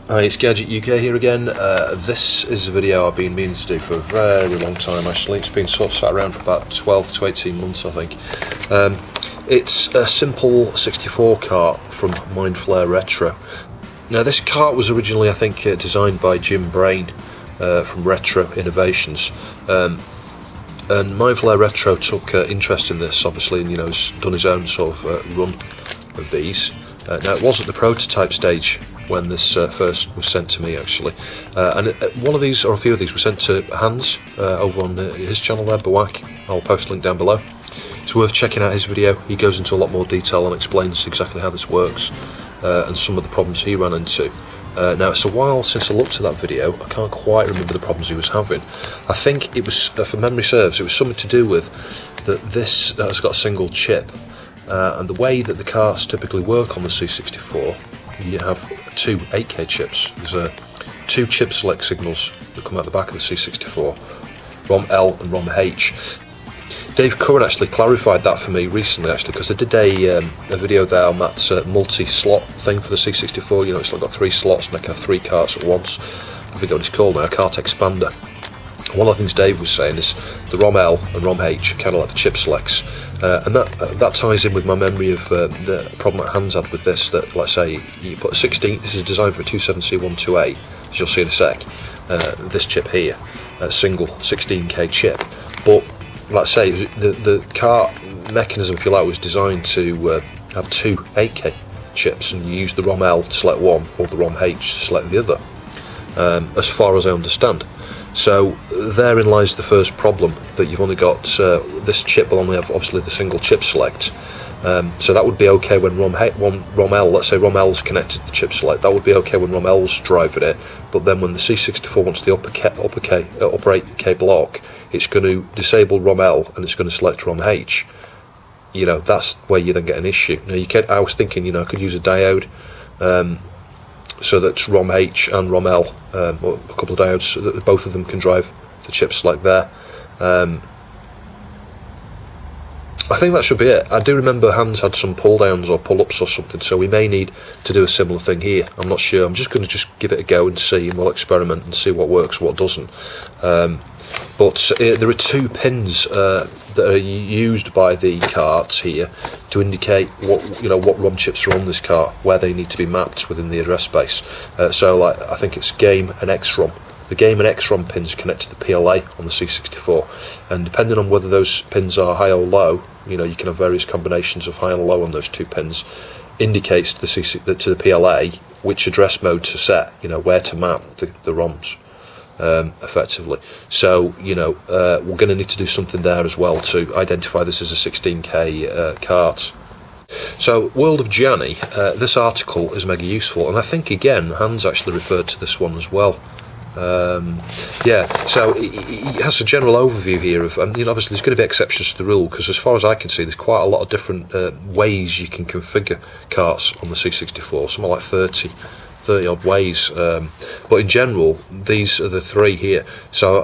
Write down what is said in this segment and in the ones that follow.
Hi, it's Gadget UK here again. This is a video I've been meaning to do for a very long time actually. It's been sort of sat around for about 12 to 18 months I think. It's a simple 64 cart from MindFlareRetro. Now this cart was originally I think designed by Jim Brain from Retro Innovations. And MindFlareRetro took interest in this obviously and has done his own sort of run of these. Now it was at the prototype stage when this first was sent to me actually, and one of these or a few of these were sent to Hans over on his channel there, Bawak. I'll post a link down below. It's worth checking out his video. He goes into a lot more detail and explains exactly how this works and some of the problems he ran into. Now it's a while since I looked at that video. I can't quite remember the problems he was having. I think it was, if memory serves, it was something to do with that this has got a single chip. And the way that the carts typically work on the C64, you have two 8K chips. There's two chip select signals that come out the back of the C64, ROM L and ROM H. Dave Curran actually clarified that for me recently actually, because I did a video there on that multi-slot thing for the C64. It's like got 3 slots and I can have 3 carts at once. I forget what it's called now, a cart expander. One of the things Dave was saying is the ROM L and ROM H are kind of like the chip selects, and that ties in with my memory of the problem that Hans had with this. That let's say you put a 16, this is designed for a 27C12A, as you'll see in a sec. This chip here, a single 16K chip, but let's say the cart mechanism, if you like, was designed to have 2 8K chips, and you use the ROM L to select one or the ROM H to select the other, as far as I understand. So therein lies the first problem, that you've only got this chip will only have obviously the single chip select. So that would be okay when ROM L, let's say ROM L's connected to chip select, that would be okay when ROM L's driving it, but then when the C64 wants the upper 8K block, it's going to disable ROM L and it's going to select ROM H. That's where you then get an issue. Now I was thinking, I could use a diode, so that ROM H and ROM L, or a couple of diodes, so that both of them can drive the chip select there. I think that should be it. I do remember Hans had some pull downs or pull ups or something, so we may need to do a similar thing here. I'm not sure. I'm just going to give it a go and see, and we'll experiment and see what works and what doesn't. But there are 2 pins that are used by the carts here to indicate what ROM chips are on this cart, where they need to be mapped within the address space. So I think it's game and XROM. The game and XROM pins connect to the PLA on the C64, and depending on whether those pins are high or low, you can have various combinations of high and low on those 2 pins. Indicates to the PLA which address mode to set, where to map the ROMs. Effectively. So we're going to need to do something there as well to identify this as a 16K cart. So World of Gianni, this article is mega useful, and I think again Hans actually referred to this one as well. So he has a general overview here of, and obviously there's going to be exceptions to the rule, because as far as I can see there's quite a lot of different ways you can configure carts on the C64, something like 30 odd ways, but in general these are the 3 here. So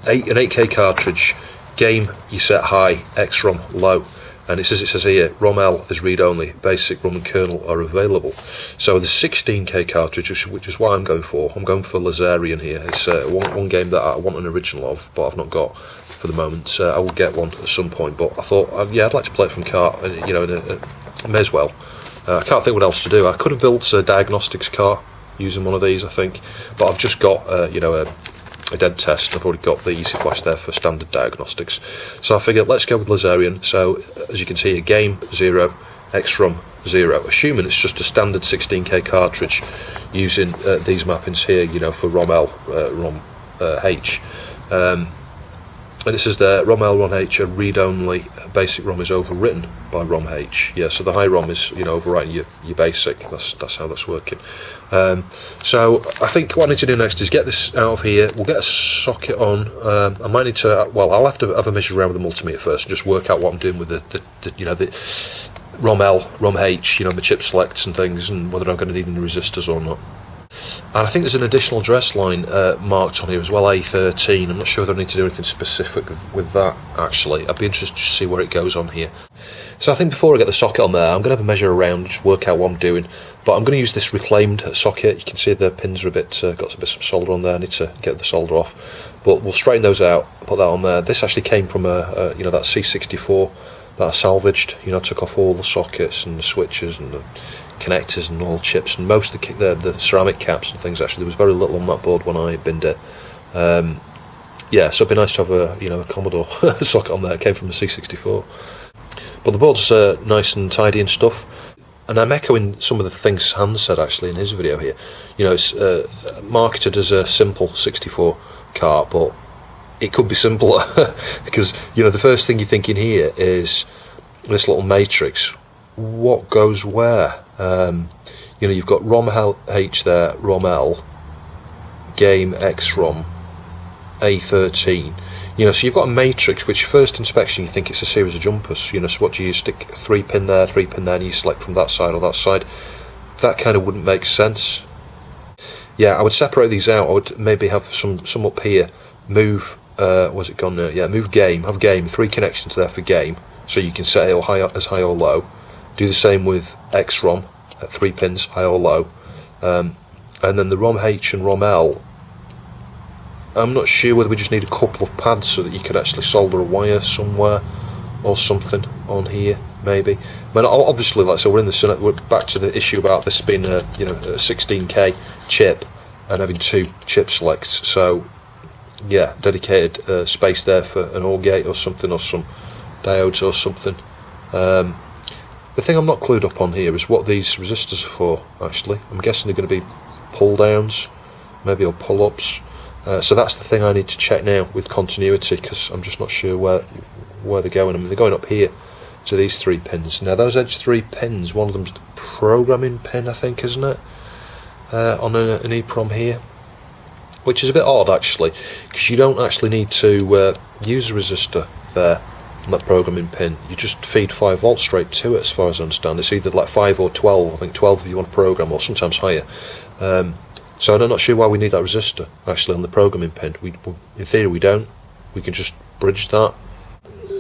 an 8K cartridge, game you set high, XROM low, and it says here ROM L is read only, basic ROM and kernel are available. So the 16K cartridge, which is what I'm going for Laserian here. It's one game that I want an original of, but I've not got for the moment. I will get one at some point, but I thought I'd like to play it from cart, I may as well. I can't think what else to do. I could have built a diagnostics car using one of these, I think, but I've just got a dead test. I've already got the easy flash there for standard diagnostics, so I figured let's go with Laserian. So as you can see here, game 0, XROM 0, assuming it's just a standard 16K cartridge using these mappings here, for ROM L, ROM H. And it says there, ROM L, ROM H are read-only, basic ROM is overwritten by ROM H. Yeah, so the high ROM is, overwriting your basic. That's how that's working. So I think what I need to do next is get this out of here. We'll get a socket on. I might need to, I'll have to have a measure around with the multimeter first and just work out what I'm doing with the ROM L, ROM H, the chip selects and things, and whether I'm going to need any resistors or not. And I think there's an additional address line marked on here as well, A13. I'm not sure whether I need to do anything specific with that actually. I'd be interested to see where it goes on here. So I think before I get the socket on there, I'm going to have a measure around, just work out what I'm doing. But I'm going to use this reclaimed socket. You can see the pins are a bit, got a bit of solder on there. I need to get the solder off. But we'll straighten those out, put that on there. This actually came from that C64 that I salvaged. I took off all the sockets and the switches and the connectors and all chips and most of the ceramic caps and things. Actually, there was very little on that board when I binned it. Yeah, so it'd be nice to have a Commodore socket on there. It came from the C64. But the board's nice and tidy and stuff. And I'm echoing some of the things Hans said actually in his video here. It's marketed as a simple 64 cart, but it could be simpler because the first thing you're thinking here is this little matrix. What goes where? You've got ROM H there, ROM L, game XROM, A13. So you've got a matrix which first inspection you think it's a series of jumpers. So what do you stick 3 pin there, 3 pin there, and you select from that side or that side? That kind of wouldn't make sense. Yeah, I would separate these out. I would maybe have some up here. Move, where's it gone now? Yeah, move game. Have game, 3 connections there for game, so you can set it as high or low. Do the same with XROM, 3 pins, high or low. And then the ROM H and ROM L, I'm not sure whether we just need a couple of pads so that you could actually solder a wire somewhere or something on here, maybe. I mean, obviously, like so, we're back to the issue about this being a 16K chip and having 2 chip selects. So, yeah, dedicated space there for an OR gate or something, or some diodes or something. The thing I'm not clued up on here is what these resistors are for. Actually, I'm guessing they're going to be pull downs, maybe, or pull ups. So that's the thing I need to check now with continuity, because I'm just not sure where they're going. I mean, they're going up here to these 3 pins. Now those edge 3 pins, one of them's the programming pin, I think, isn't it? On an EEPROM here, which is a bit odd actually, because you don't actually need to use a resistor there on that programming pin. You just feed 5 volts straight to it, as far as I understand. It's either like 5 or 12. I think 12 if you want to program, or sometimes higher. So I'm not sure why we need that resistor actually on the programming pin. In theory we don't. We can just bridge that.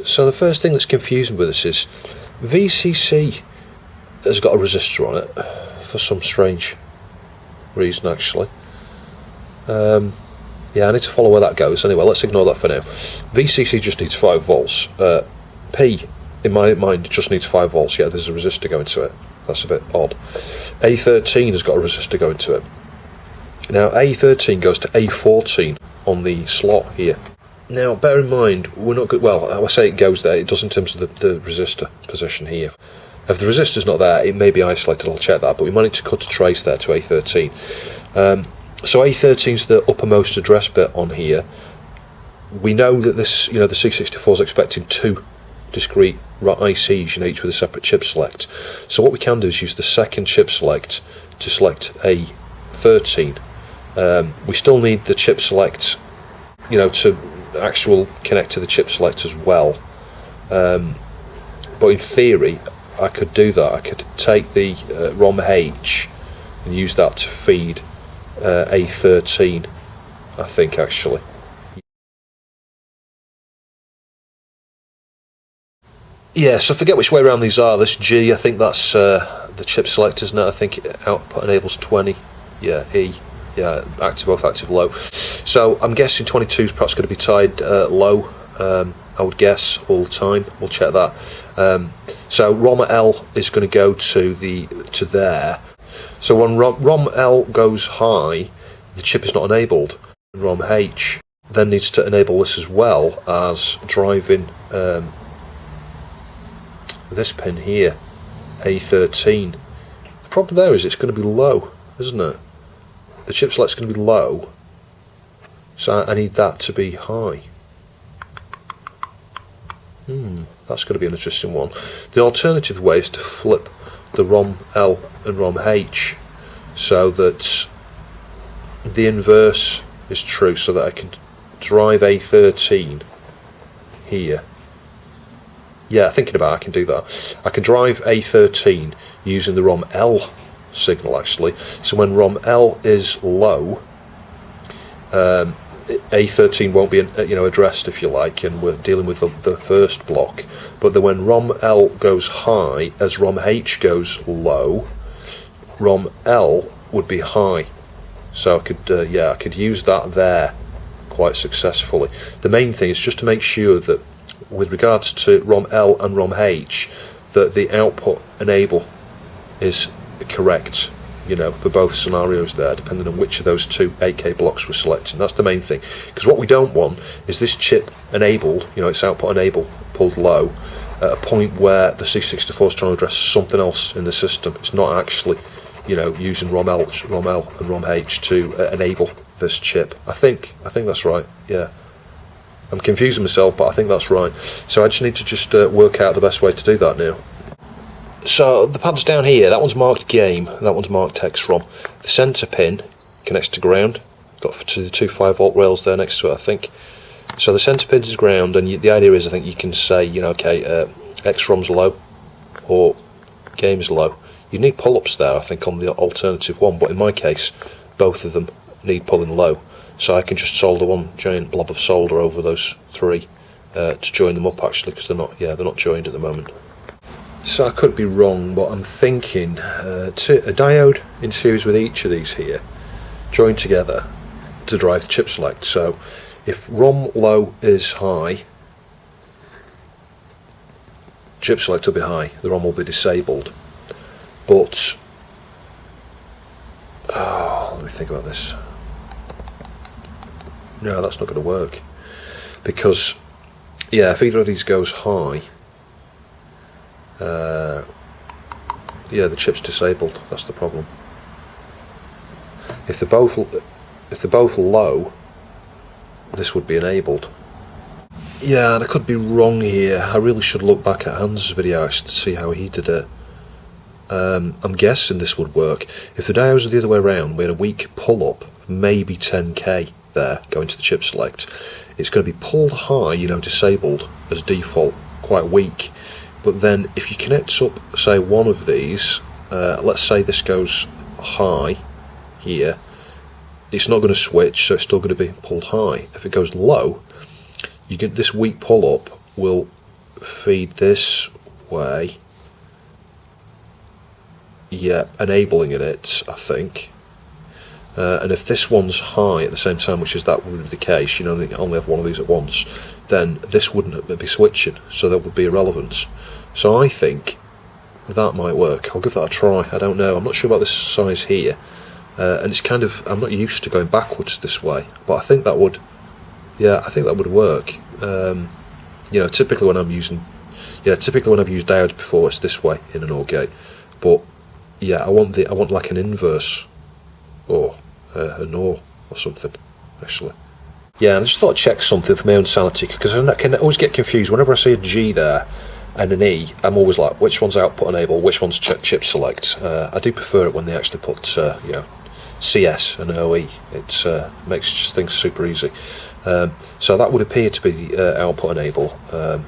So the first thing that's confusing with this is VCC has got a resistor on it for some strange reason actually. Yeah, I need to follow where that goes. Anyway, let's ignore that for now. VCC just needs 5 volts. P, in my mind, just needs 5 volts. Yeah, there's a resistor going to it. That's a bit odd. A13 has got a resistor going to it. Now A13 goes to A14 on the slot here. Now bear in mind, we're not good. Well, I say it goes there, it does in terms of the resistor position here. If the resistor's not there, it may be isolated, I'll check that, but we might need to cut a trace there to A13. So A13 is the uppermost address bit on here. We know that this, the C64 is expecting 2 discrete ICs, each with a separate chip select. So what we can do is use the second chip select to select A13. We still need the chip select, to actual connect to the chip select as well. But in theory, I could do that. I could take the ROM H and use that to feed A13, I think, actually. Yeah, so forget which way around these are. This G, I think that's the chip select, isn't it? I think output enables 20. Yeah, E. Yeah, active, both active, low. So I'm guessing 22 is perhaps going to be tied low. I would guess all the time. We'll check that. So ROM L is going to go to there. So when ROM L goes high, the chip is not enabled. ROM H then needs to enable this as well as driving this pin here, A13. The problem there is it's going to be low, isn't it? The chip select's going to be low, so I need that to be high. That's going to be an interesting one. The alternative way is to flip the ROM L and ROM H so that the inverse is true, so that I can drive A13 here. Yeah, thinking about it, I can do that. I can drive A13 using the ROM L signal actually. So when ROM L is low, A13 won't be addressed, if you like, and we're dealing with the first block. But then when ROM L goes high as ROM H goes low, ROM L would be high. So I could use that there quite successfully. The main thing is just to make sure that with regards to ROM L and ROM H, that the output enable is correct, for both scenarios there, depending on which of those two 8K blocks we're selecting. That's the main thing, because what we don't want is this chip enabled, its output enable pulled low at a point where the C64 is trying to address something else in the system. It's not actually, using ROM L and ROM H to enable this chip. I think that's right. Yeah, I'm confusing myself, but I think that's right. So I just need to work out the best way to do that now. So the pad's down here. That one's marked game, that one's marked XROM. The centre pin connects to ground. Got two 5-volt rails there next to it, I think. So the centre pin is ground, and the idea is, I think you can say, XROM's low or game's low. You need pull-ups there, I think, on the alternative one, but in my case, both of them need pulling low. So I can just solder one giant blob of solder over those three to join them up, actually, because they're not joined at the moment. So I could be wrong, but I'm thinking a diode in series with each of these here, joined together to drive the chip select. So if ROM low is high, chip select will be high, the ROM will be disabled. But, let me think about this. No, that's not going to work, because, if either of these goes high, the chip's disabled. That's the problem. If they're both low, this would be enabled. Yeah, and I could be wrong here. I really should look back at Hans' video to see how he did it. I'm guessing this would work. If the diodes are the other way around, we had a weak pull-up, maybe 10K there, going to the chip select. It's going to be pulled high, disabled as default, quite weak. But then if you connect up, say, one of these, let's say this goes high here, it's not going to switch, so it's still going to be pulled high. If it goes low, you get this weak pull-up will feed this way, enabling it, I think. And if this one's high at the same time, which is that would be the case, you only have one of these at once, then this wouldn't be switching, so that would be irrelevant. So I think that might work. I'll give that a try. I don't know. I'm not sure about this size here, and it's kind of, I'm not used to going backwards this way, but I think that would, work. Typically when I've used diodes before, it's this way in an OR gate, but I want like an inverse or an OR or something, actually. Yeah, and I just thought I'd check something for my own sanity, because I can always get confused whenever I see a G there and an E. I'm always like, which one's output enable, which one's chip select. I do prefer it when they actually put CS and OE. It makes just things super easy. So that would appear to be the output enable, I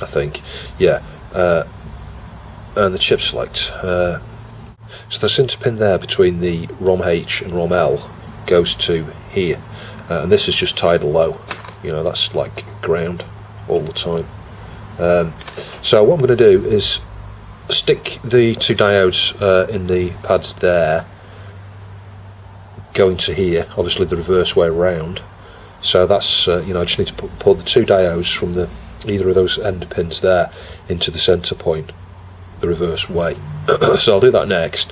think. And the chip select. So the center pin there between the ROM H and ROM L goes to here, and this is just tied low. That's like ground all the time. So what I'm going to do is stick the two diodes in the pads there, going to here, obviously the reverse way around. So that's I just need to pull the two diodes from either of those end pins there into the center point the reverse way. So I'll do that next.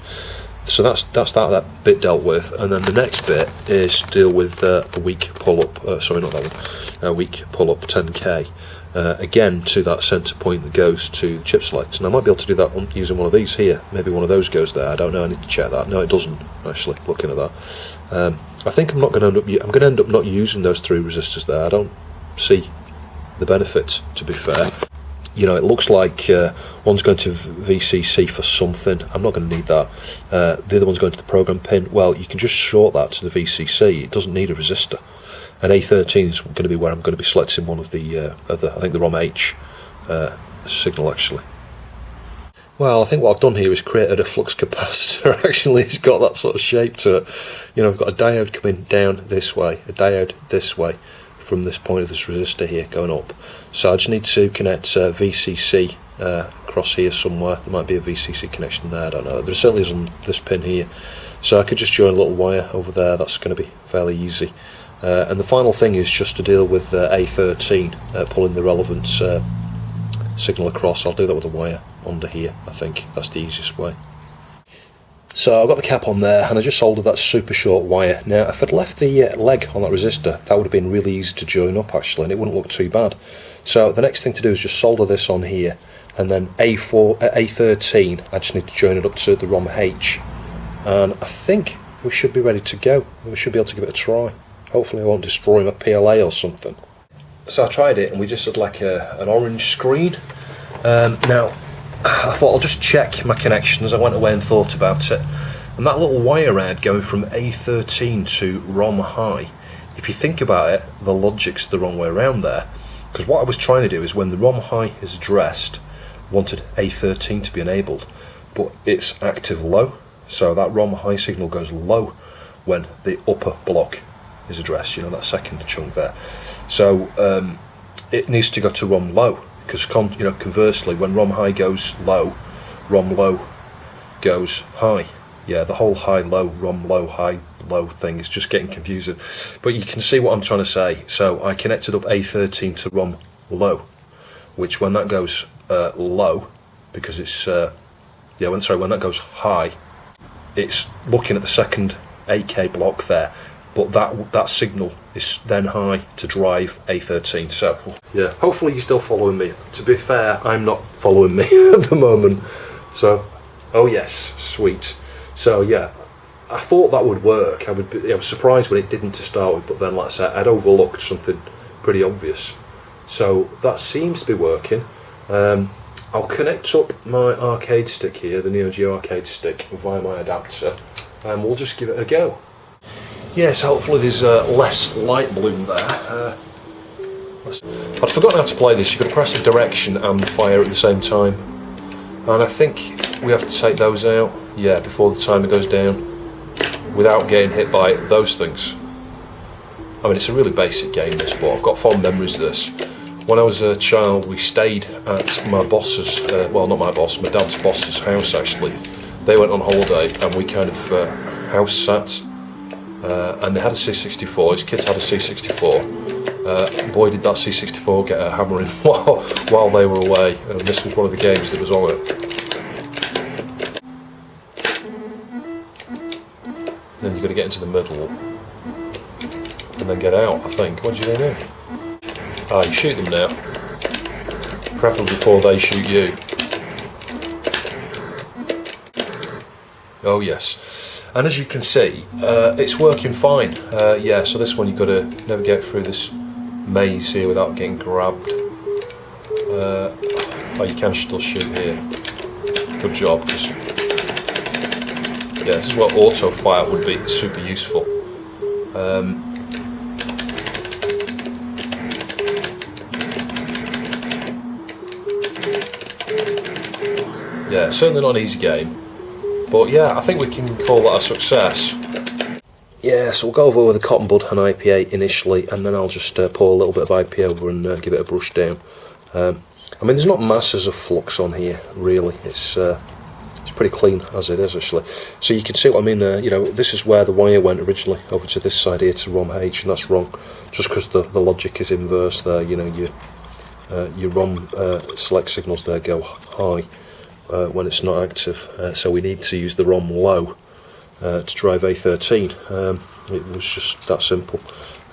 So that's that bit dealt with, and then the next bit is deal with a weak pull-up, sorry, not that one, a weak pull-up 10K, again to that centre point that goes to the chip select. And I might be able to do that using one of these here. Maybe one of those goes there, I don't know, I need to check that. No, it doesn't, actually, looking at that. I think I'm going to end up not using those three resistors there. I don't see the benefit, to be fair. It looks like one's going to VCC for something. I'm not going to need that. The other one's going to the program pin. Well, you can just short that to the VCC. It doesn't need a resistor. And A13 is going to be where I'm going to be selecting one of the other, I think the ROM H signal, actually. Well, I think what I've done here is created a flux capacitor. Actually, it's got that sort of shape to it. You know, I've got a diode coming down this way, a diode this way, from this point of this resistor here going up. So I just need to connect VCC across here somewhere. There might be a VCC connection there, I don't know. There certainly is on this pin here. So I could just join a little wire over there. That's going to be fairly easy. And the final thing is just to deal with A13, pulling the relevant signal across. I'll do that with a wire under here. I think that's the easiest way. So I've got the cap on there, and I just soldered that super short wire. Now, if I'd left the leg on that resistor, that would have been really easy to join up actually, and it wouldn't look too bad. So the next thing to do is just solder this on here, and then A13, I just need to join it up to the ROM H, and I think we should be ready to go. We should be able to give it a try. Hopefully I won't destroy my PLA or something. So I tried it, and we just had like an orange screen. Now, I thought I'll just check my connections. I went away and thought about it, and that little wire ad going from A13 to ROM high, if you think about it, the logic's the wrong way around there, because what I was trying to do is when the ROM high is addressed, I wanted A13 to be enabled, but it's active low, so that ROM high signal goes low when the upper block is addressed, you know, that second chunk there. So it needs to go to ROM low, because conversely, when ROM high goes low, ROM low goes high. Yeah, the whole high low, ROM low, high low thing is just getting confusing. But you can see what I'm trying to say. So I connected up A13 to ROM low, which when that goes low, because it's when that goes high, it's looking at the second AK block there. But that signal is then high to drive A13. So yeah, hopefully you're still following me. To be fair, I'm not following me at the moment. So, oh yes, sweet. So yeah, I thought that would work. I was surprised when it didn't to start with, but then like I said, I'd overlooked something pretty obvious. So that seems to be working. I'll connect up my arcade stick here, the Neo Geo arcade stick, via my adapter, and we'll just give it a go. Yes, hopefully there's less light bloom there. I'd forgotten how to play this. You've got to press the direction and the fire at the same time. And I think we have to take those out, yeah, before the timer goes down, without getting hit by those things. I mean, it's a really basic game, this, but I've got fond memories of this. When I was a child, we stayed at my boss's, well, not my boss, my dad's boss's house, actually. They went on holiday, and we kind of house sat. And they had a C64, his kids had a C64. Boy, did that C64 get a hammering while they were away, and this was one of the games that was on it. Then you've got to get into the middle, and then get out, I think. What do you think? Ah, you shoot them now. Preferably before they shoot you. Oh yes. And as you can see, it's working fine. Yeah, so this one you've got to navigate through this maze here without getting grabbed. Oh, you can still shoot here. Good job. Yeah, this is where auto fire would be super useful. Yeah, certainly not an easy game. But yeah, I think we can call that a success. Yeah, so we'll go over with a cotton bud and IPA initially, and then I'll just pour a little bit of IPA over and give it a brush down. I mean, there's not masses of flux on here, really. It's pretty clean as it is, actually. So you can see what I mean there. You know, this is where the wire went originally, over to this side here to ROM H, and that's wrong, just because the logic is inverse there. You know, your ROM select signals there go high when it's not active, so we need to use the ROM low to drive A13. It was just that simple.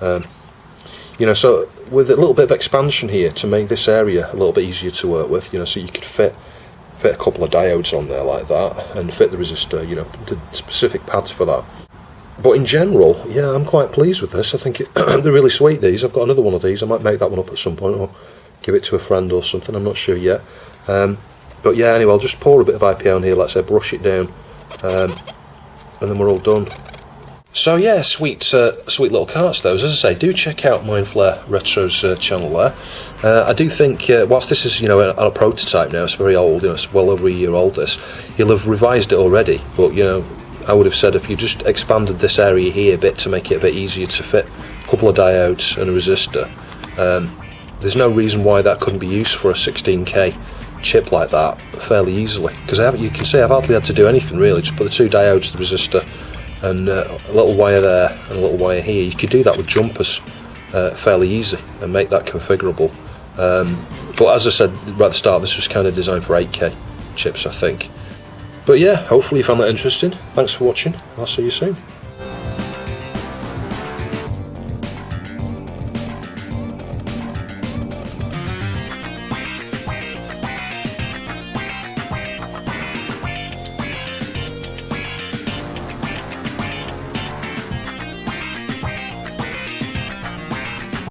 You know, so with a little bit of expansion here to make this area a little bit easier to work with, you know, so you could fit a couple of diodes on there like that, and fit the resistor, you know, the specific pads for that. But in general, yeah, I'm quite pleased with this. I think they're really sweet, these. I've got another one of these. I might make that one up at some point, or give it to a friend or something, I'm not sure yet. But yeah, anyway, I'll just pour a bit of IPA on here, let's say, brush it down, and then we're all done. So yeah, sweet little carts those. As I say, do check out MindFlareRetro's channel there. I do think, whilst this is on a prototype now, it's very old. It's well over a year old. This, he'll have revised it already, but I would have said if you just expanded this area here a bit to make it a bit easier to fit a couple of diodes and a resistor, there's no reason why that couldn't be used for a 16K chip like that fairly easily. Because you can see I've hardly had to do anything really. Just put the two diodes, the resistor, and a little wire there and a little wire here. You could do that with jumpers fairly easy and make that configurable. But as I said right at the start, this was kind of designed for 8K chips, I think. But yeah, hopefully you found that interesting. Thanks for watching. I'll see you soon.